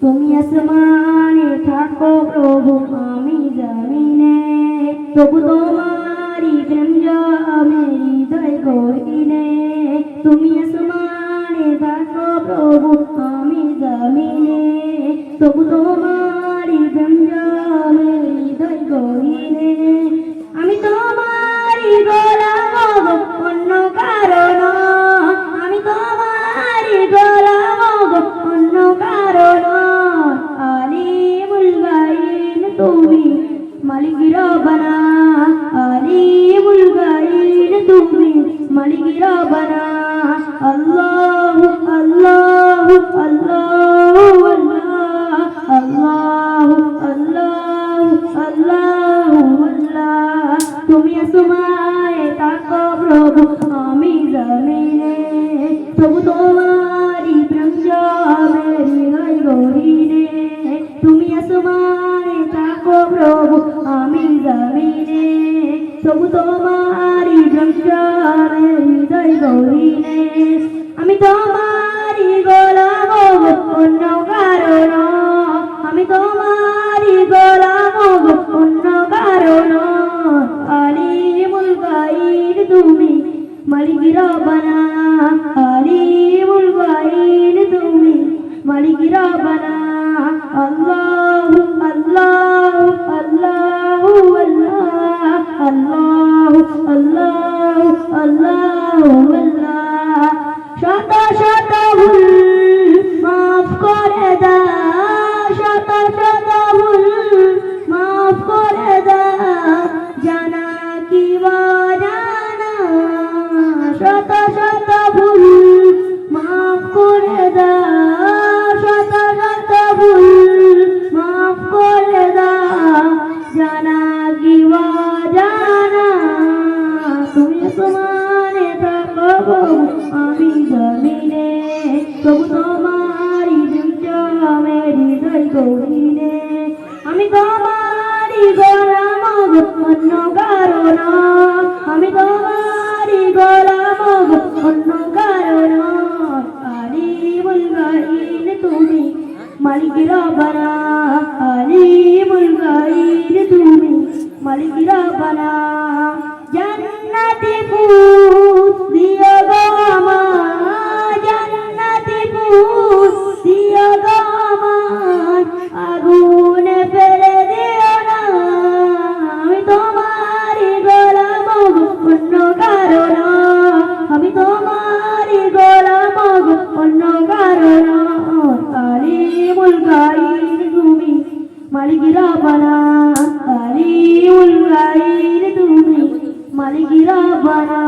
তুমি আসমানে থাকো প্রভু আমি জমিনে তবু তোমারি প্রেম জমে হৃদয় গহীনে তুমি আসমানে থাকো প্রভু আমি জমিনে তবু তোমারি প্রেম জমে হৃদয় গহীনে আমি তোমারি গোলাম অন্য কারণ আমি তোমারি গোলাম অন্য কারণ আলিমুল গায়ব তুমি মালিক রব্বানা আলিমুল গায়ব তুমি মালিক রব্বানা আল্লাহু আল্লাহু আল্লাহু আল্লাহু আল্লাহু আল্লাহু আল্লাহ তুমি আসমানে থাকো প্রভু আমি জমিনে তবু তোমারি প্রেম জমে হৃদয় গহীনে তুমি আসমানে থাকো প্রভু আমি জমিনে তবু তোমারি প্রেম জমে হৃদয় গহীনে আমি তোমারি গোলাম অন্য কারণ আমি তোমারি গোলাম অন্য কারণ আলিমুল গায়ব তুমি মালিক রব্বানা আলিমুল গায়ব তুমি মালিক রব্বানা আল্লাহু আল্লাহু আল্লাহু আল্লাহু আল্লাহু আল্লাহু আল্লাহ শত শত ভুল মাফ করে দাও শত শত ভুল মাফ করে দাও জানা কি জানা শত শত ভুল মাফ করে দাও শত শত ভুল মাফ করে দাও জানা কি জানা তুমি আসমানে থাকো আমি জমিনে তবু তোমারি প্রেম জমে হৃদয় গহীনে আমি তোমারি গোলাম অন্য কারণ আমি তোমারি গোলাম অন্য কারণ আলিমুল গায়ব তুমি মালিক রব্বানা আলিমুল গায়ব তুমি মালিক রব্বানা জান্নাতি ফুল দিও গো আমার জান্নাতি ফুল দিও গো আমার আগুনে ফেলে দিও না আমি তোমারি গোলাম অন্য কারণ আমি তোমারি গোলাম অন্য কারণ আলিমুল গায়ব তুমি মালিক রব্বানা আলিমুল গায়ব তুমি মালিক রব্বানা